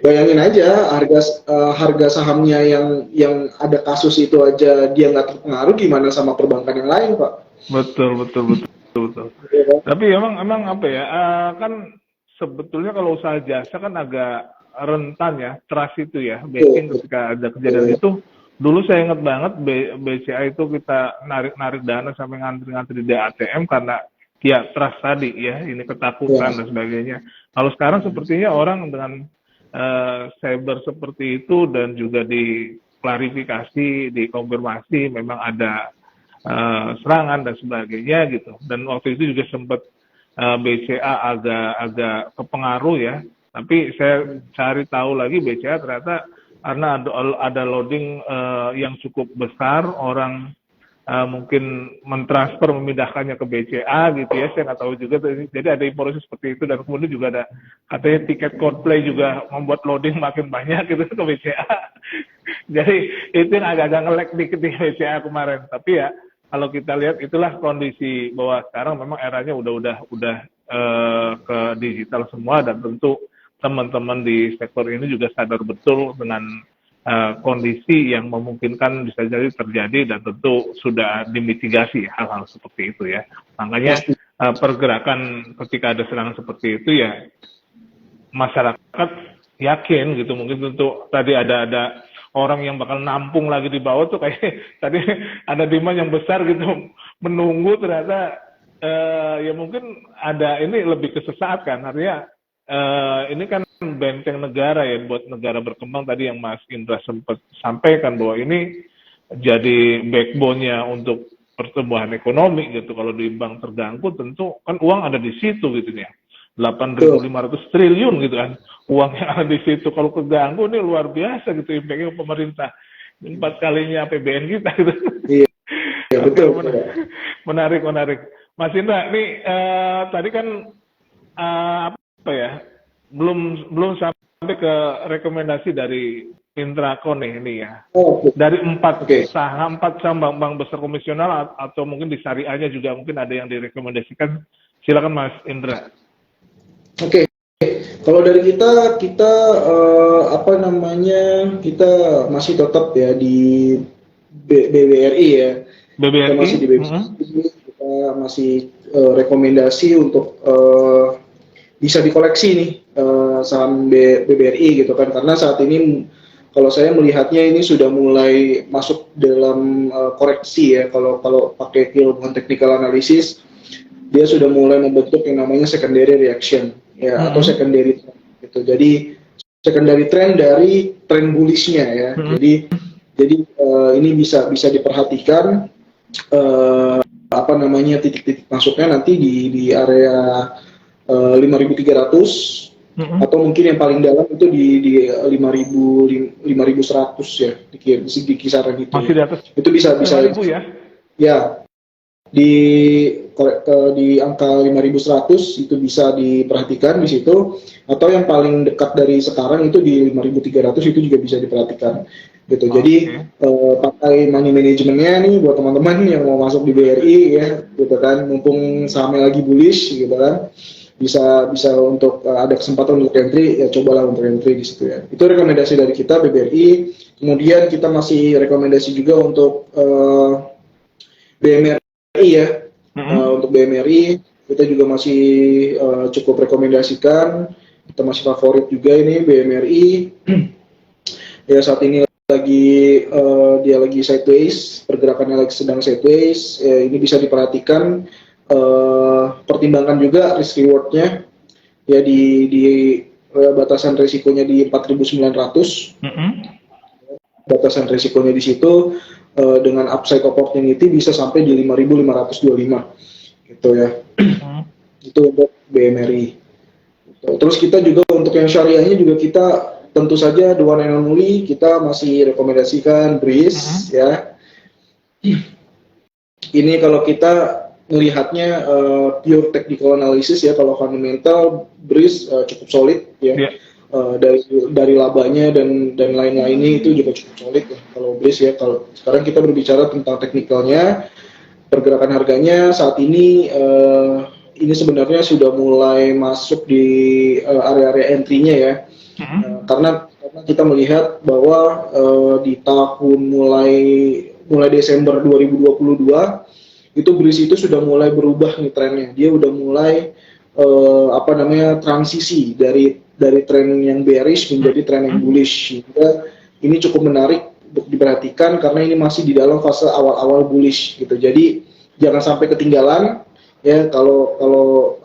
bayangin aja harga sahamnya yang ada kasus itu aja dia nggak terpengaruh, gimana sama perbankan yang lain, Pak? Betul, betul, betul, betul. Iya kan? Tapi emang apa ya? Kan sebetulnya kalau usaha jasa kan agak rentan ya, trust itu ya, Betul, backing ketika ada kejadian betul. itu. Dulu saya ingat banget BCA itu kita narik-narik dana sampai ngantri-ngantri di ATM karena ya trust tadi ya, ini Ya, ketakutan dan sebagainya. Kalau sekarang sepertinya orang dengan cyber seperti itu dan juga diklarifikasi, dikonfirmasi memang ada serangan dan sebagainya gitu. Dan waktu itu juga sempat BCA agak kepengaruh ya. Tapi saya cari tahu lagi BCA ternyata karena ada loading yang cukup besar, orang mungkin mentransfer memindahkannya ke BCA gitu ya, saya nggak tahu juga. Jadi ada informasi seperti itu, dan kemudian juga ada katanya tiket Coldplay juga membuat loading makin banyak gitu ke BCA. Jadi itu yang agak-agak ngelek dikit di BCA kemarin. Tapi ya kalau kita lihat itulah kondisi bahwa sekarang memang eranya udah ke digital semua, dan tentu teman-teman di sektor ini juga sadar betul dengan kondisi yang memungkinkan bisa jadi terjadi, dan tentu sudah dimitigasi hal-hal seperti itu ya. Makanya pasti. pergerakan ketika ada serangan seperti itu ya masyarakat yakin gitu, mungkin tentu tadi ada orang yang bakal nampung lagi di bawah tuh kayak tadi ada demand yang besar gitu menunggu, ternyata ya mungkin ada ini lebih ke sesaat kan, artinya ini kan benteng negara ya, buat negara berkembang tadi yang Mas Indra sempat sampaikan bahwa ini jadi backbone-nya untuk pertumbuhan ekonomi gitu. Kalau di bank terganggu tentu kan uang ada di situ gitu ya. Betul. 8.500 triliun gitu kan. Uang yang ada di situ kalau keganggu ini luar biasa gitu impact-nya pemerintah. 4 kalinya APBN kita gitu. Iya, iya, Oke, betul, betul. menarik, menarik. Mas Indra, ini tadi kan apa ya? Belum sampai ke rekomendasi dari Intraco nih ini ya. Oh, oke. Dari empat Oke. saham bank besar komisional atau mungkin di syariahnya juga mungkin ada yang direkomendasikan. Silakan Mas Indra. Oke. Kalau dari kita apa namanya, kita masih tetap ya di BBRI ya. Kita BBRI. masih di BBRI, kita masih rekomendasi untuk bisa dikoleksi nih saham BBRI gitu kan, karena saat ini kalau saya melihatnya ini sudah mulai masuk dalam koreksi ya, kalau pakai ilmu technical analysis dia sudah mulai membentuk yang namanya secondary reaction ya, atau secondary trend gitu. Jadi secondary trend dari trend bullishnya ya. Jadi ini bisa diperhatikan apa namanya, titik-titik masuknya nanti di area 5.300 atau mungkin yang paling dalam itu di 5.100 ya, di kisaran itu Masih ya. di atas Itu bisa 5.000 ya. ya di angka 5.100 itu bisa diperhatikan di situ, atau yang paling dekat dari sekarang itu di 5.300 itu juga bisa diperhatikan gitu. Jadi pakai money manajemennya nih buat teman-teman yang mau masuk di BRI ya gitu kan, mumpung sahamnya lagi bullish gitu kan, bisa untuk ada kesempatan untuk entry ya, cobalah untuk entry di situ ya. Itu rekomendasi dari kita BBRI. Kemudian kita masih rekomendasi juga untuk BMRI ya. Untuk BMRI kita juga masih cukup rekomendasikan, kita masih favorit juga ini BMRI. Ya saat ini dia lagi sideways, pergerakannya lagi sedang sideways. Ini bisa diperhatikan, pertimbangkan juga risk rewardnya ya di batasan risikonya di 4.900. Batasan risikonya di situ dengan upside opportunity bisa sampai di 5.525 gitu ya. Itu untuk BMRI. Terus kita juga untuk yang syariahnya juga kita tentu saja the one and only, kita masih rekomendasikan BRIS ya. Ini kalau kita melihatnya pure technical analysis ya, kalau fundamental BRIS cukup solid ya. Dari labanya dan lain-lainnya itu juga cukup solid ya kalau BRIS ya. Kalau sekarang kita berbicara tentang teknikalnya, pergerakan harganya saat ini ini sebenarnya sudah mulai masuk di area-area entry-nya ya. Karena kita melihat bahwa di tahun mulai Desember 2022 itu BRIS itu sudah mulai berubah nih trennya. Dia udah mulai transisi dari tren yang bearish menjadi tren yang bullish. Sehingga ini cukup menarik untuk diperhatikan karena ini masih di dalam fase awal-awal bullish gitu. Jadi jangan sampai ketinggalan ya. Kalau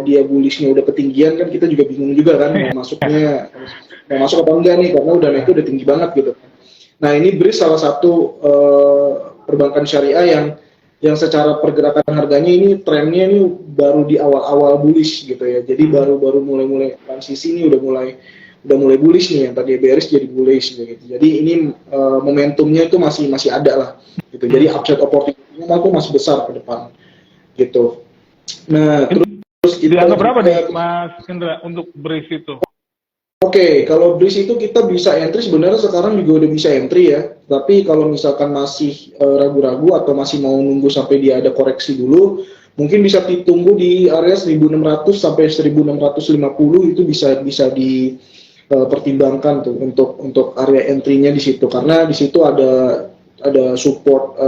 dia bullishnya udah ketinggian kan kita juga bingung juga kan mau masuk apa enggak nih karena udah naik udah tinggi banget gitu. Nah, ini BRIS salah satu perbankan syariah yang secara pergerakan harganya ini trennya ini baru di awal-awal bullish gitu ya. Jadi baru mulai transisi ini udah mulai bullish nih, yang tadi bearish jadi bullish gitu. Jadi ini momentumnya itu masih ada lah gitu. Jadi upside opportunity-nya itu masih besar ke depan gitu. Nah, terus kita dianggap berapa nih Mas Indra untuk BRIS itu? Oke, kalau BRIS itu kita bisa entry, sebenarnya sekarang juga udah bisa entry ya. Tapi kalau misalkan masih ragu-ragu atau masih mau nunggu sampai dia ada koreksi dulu, mungkin bisa ditunggu di area 1600 sampai 1650 itu bisa dipertimbangkan tuh untuk area entry-nya di situ, karena di situ ada support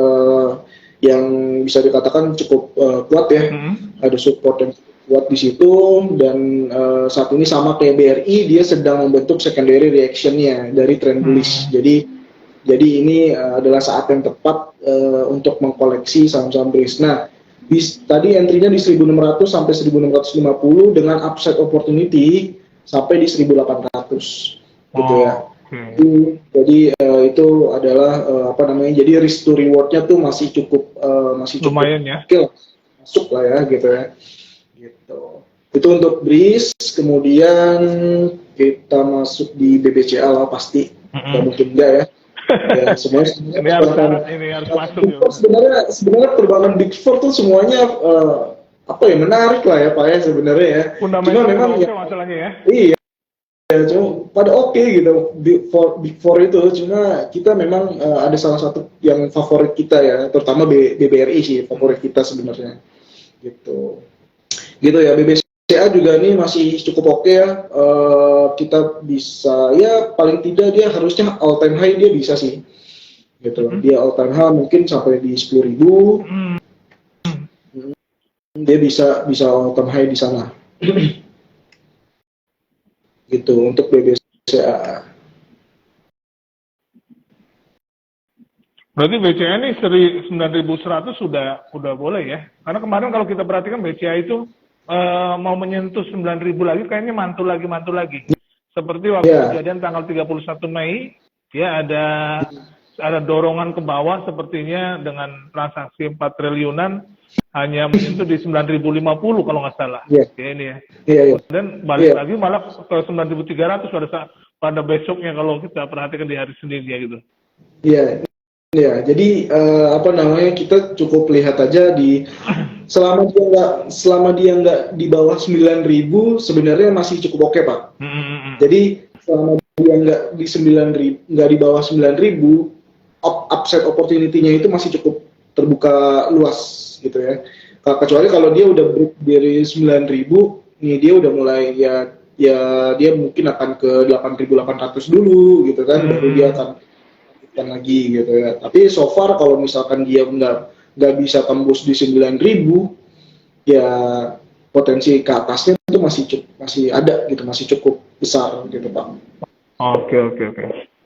yang bisa dikatakan cukup kuat ya. Ada support yang kuat di situ, dan saat ini sama kayak BRI, dia sedang membentuk secondary reaction-nya dari trend bullish. Jadi ini adalah saat yang tepat untuk mengkoleksi saham-saham BRIS. Nah, tadi entry-nya di 1600 sampai 1650 dengan upside opportunity sampai di 1800 gitu ya. Jadi itu adalah jadi risk to reward-nya tuh masih cukup lumayan ya. Oke, masuk lah ya gitu ya. Gitu. Itu untuk BRIS. Kemudian kita masuk di BBCA lah pasti. Nggak mungkin enggak ya. Ya, sebenarnya ini harus masuk. Sebenarnya perbankan Big Four tuh semuanya menarik lah ya Pak ya sebenarnya ya. Cuma memang masalahnya ya. Iya. Ya, cuma pada gitu Big Four itu, cuma kita memang ada salah satu yang favorit kita ya, terutama BBRI sih favorit kita sebenarnya. Gitu ya. BBCA juga nih masih cukup oke ya. Kita bisa ya, paling tidak dia harusnya all time high dia bisa sih gitu. Dia all time high mungkin sampai di 10.000. Dia bisa all time high di sana. Gitu untuk BBCA. Berarti BCA ini 9.100 sudah boleh ya? Karena kemarin kalau kita perhatikan BCA itu mau menyentuh 9.000 lagi, kayaknya mantul lagi. Seperti waktu kejadian tanggal 31 Mei, ya ada dorongan ke bawah sepertinya dengan transaksi 4 triliunan hanya menyentuh di 9.050 kalau nggak salah. Ya ini ya. Dan balik lagi malah ke 9.300 pada besoknya kalau kita perhatikan di hari Senin ya gitu. Iya, jadi kita cukup lihat aja selama dia nggak di bawah 9.000 sebenarnya masih cukup oke Pak. Jadi selama dia nggak di bawah 9.000, upside opportunity-nya itu masih cukup terbuka luas gitu ya. Kecuali kalau dia udah break dari 9.000, nih dia udah mulai ya dia mungkin akan ke 8.800 dulu gitu kan, baru dia akan lagi gitu ya. Tapi so far kalau misalkan dia nggak bisa tembus di 9.000, ya potensi ke atasnya itu masih ada gitu, masih cukup besar gitu Pak. Oke.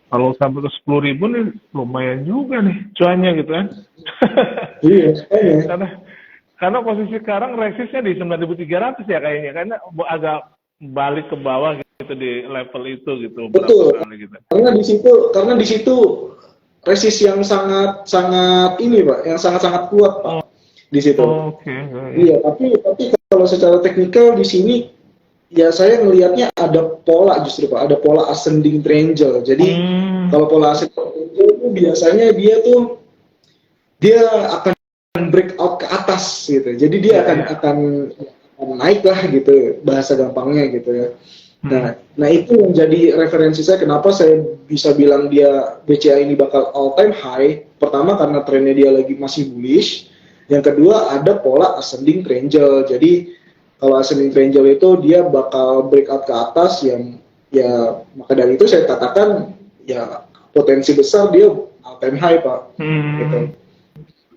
Kalau sampai ke 10.000 nih lumayan juga nih cuannya gitu kan. Iya. Karena posisi sekarang resistnya di 9.300 ya kayaknya, karena agak balik ke bawah gitu di level itu gitu. Betul. Gitu. Karena di situ resist yang sangat ini Pak, yang sangat kuat Pak di situ. Iya, tapi kalau secara teknikal di sini ya saya melihatnya ada pola justru Pak, ada pola ascending triangle. Jadi kalau pola ascending triangle itu biasanya dia akan breakout ke atas gitu. Jadi dia akan naik lah gitu, bahasa gampangnya gitu ya. Nah itu yang jadi referensi saya kenapa saya bisa bilang dia BCA ini bakal all time high. Pertama karena trennya dia lagi masih bullish. Yang kedua ada pola ascending triangle. Jadi kalau ascending triangle itu dia bakal breakout ke atas yang ya maka dari itu saya katakan ya potensi besar dia all time high Pak. Gitu.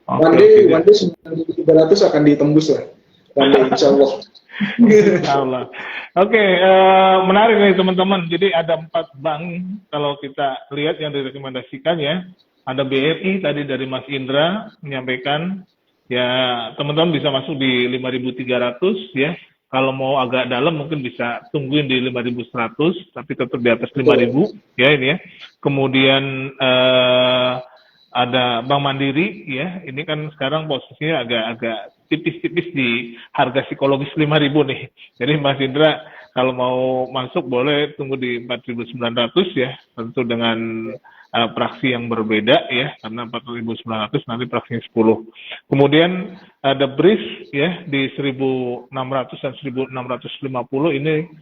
One day 9.300 akan ditembus lah. One day insya Allah. Insya Allah. Oke, menarik nih teman-teman. Jadi ada 4 bank kalau kita lihat yang direkomendasikan ya. Ada BRI tadi dari Mas Indra menyampaikan ya teman-teman bisa masuk di 5.300 ya. Kalau mau agak dalam mungkin bisa tungguin di 5.100 tapi tetap di atas 5.000 ya ini ya. Kemudian ada Bank Mandiri ya. Ini kan sekarang posisinya agak tipis-tipis di harga psikologis 5.000 nih. Jadi Mas Indra kalau mau masuk boleh tunggu di 4.900 ya, tentu dengan praksi yang berbeda ya, karena 4.900 nanti praksinya 10. Kemudian ada BRIS ya di 1.600 dan 1.650 ini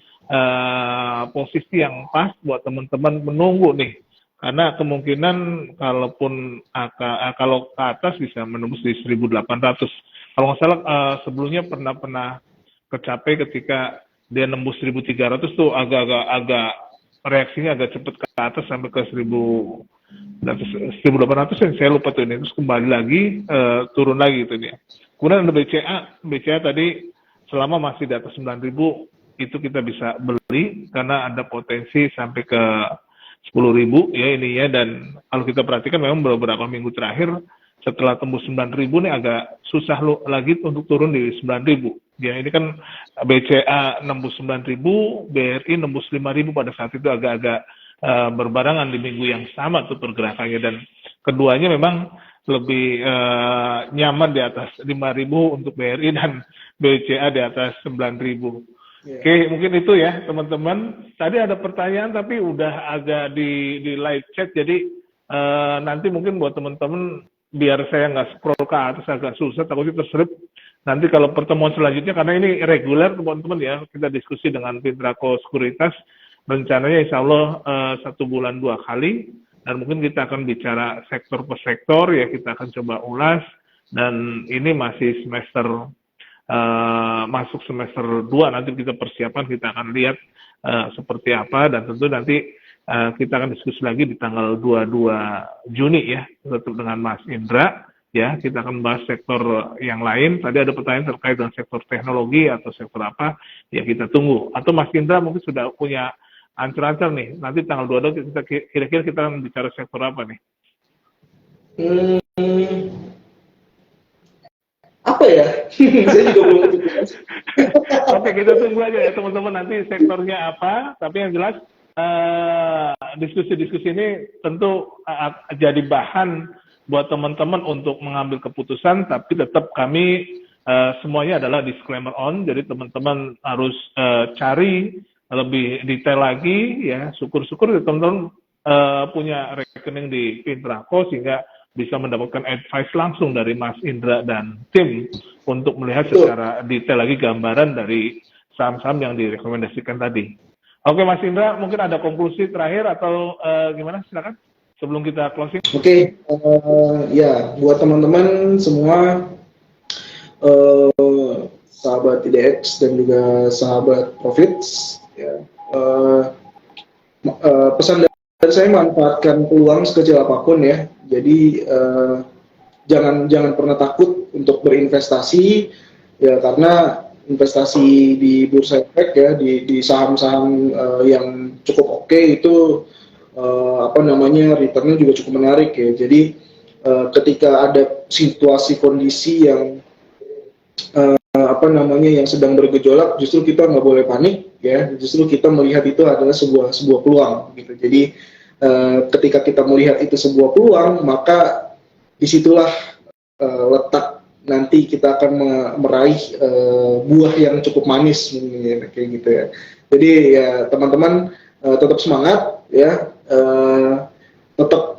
posisi yang pas buat teman-teman menunggu nih. Karena kemungkinan kalau ke atas bisa menembus di 1.800. Kalau nggak salah sebelumnya pernah kecapai ketika dia nembus 1.300 tuh agak reaksinya agak cepat ke atas sampai ke 1.800 yang saya lupa tuh ini, terus kembali lagi turun lagi itu dia. Kemudian ada BCA tadi selama masih di atas 9.000 itu kita bisa beli karena ada potensi sampai ke 10.000 ya ini ya, dan kalau kita perhatikan memang beberapa minggu terakhir setelah tembus 9.000 nih agak susah lagi untuk turun di 9.000. Ya ini kan BCA nembus 9.000, BRI nembus 5.000 pada saat itu agak-agak berbarengan di minggu yang sama tuh pergerakannya, dan keduanya memang lebih nyaman di atas 5.000 untuk BRI dan BCA di atas 9.000. Yeah. Oke, mungkin itu ya teman-teman. Tadi ada pertanyaan tapi udah agak di live chat, jadi nanti mungkin buat teman-teman biar saya nggak scroll ke atas agak susah, takutnya terserip. Nanti kalau pertemuan selanjutnya, karena ini reguler teman-teman ya, kita diskusi dengan Pintrako Sekuritas, rencananya insya Allah 1 bulan 2 kali, dan mungkin kita akan bicara sektor per sektor ya, kita akan coba ulas, dan ini masih masuk semester 2, nanti kita persiapan, kita akan lihat seperti apa, dan tentu nanti kita akan diskusi lagi di tanggal 22 Juni ya, tetap dengan Mas Indra ya, kita akan bahas sektor yang lain. Tadi ada pertanyaan terkait dengan sektor teknologi atau sektor apa, ya kita tunggu. Atau Mas Indra mungkin sudah punya ancur-ancur nih, nanti tanggal 22 kita kira-kira kita akan bicara sektor apa nih? Apa ya? Saya juga belum kepikiran. Oke, kita tunggu aja ya teman-teman, nanti sektornya apa, tapi yang jelas diskusi-diskusi ini tentu jadi bahan buat teman-teman untuk mengambil keputusan, tapi tetap kami semuanya adalah disclaimer on, jadi teman-teman harus cari lebih detail lagi ya. Syukur-syukur teman-teman punya rekening di Pintrako sehingga bisa mendapatkan advice langsung dari Mas Indra dan tim untuk melihat secara detail lagi gambaran dari saham-saham yang direkomendasikan tadi. Oke Mas Indra, mungkin ada konklusi terakhir atau gimana? Silakan sebelum kita closing. Oke, ya buat teman-teman semua, sahabat IDX dan juga sahabat Profits, ya, pesan dari saya, manfaatkan peluang sekecil apapun ya. Jadi jangan pernah takut untuk berinvestasi ya, karena investasi di bursa efek ya, di saham-saham yang cukup oke itu returnnya juga cukup menarik ya. Jadi ketika ada situasi kondisi yang yang sedang bergejolak, justru kita nggak boleh panik ya, justru kita melihat itu adalah sebuah peluang gitu. Jadi ketika kita melihat itu sebuah peluang, maka disitulah letak nanti kita akan meraih buah yang cukup manis kayak gitu ya. Jadi ya teman-teman tetap semangat ya, tetap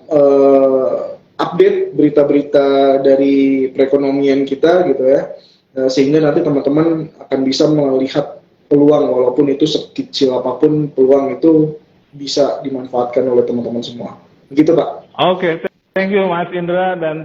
update berita-berita dari perekonomian kita gitu ya, sehingga nanti teman-teman akan bisa melihat peluang, walaupun itu sekecil apapun peluang itu bisa dimanfaatkan oleh teman-teman semua. Begitu Pak. Oke, thank you Mas Indra dan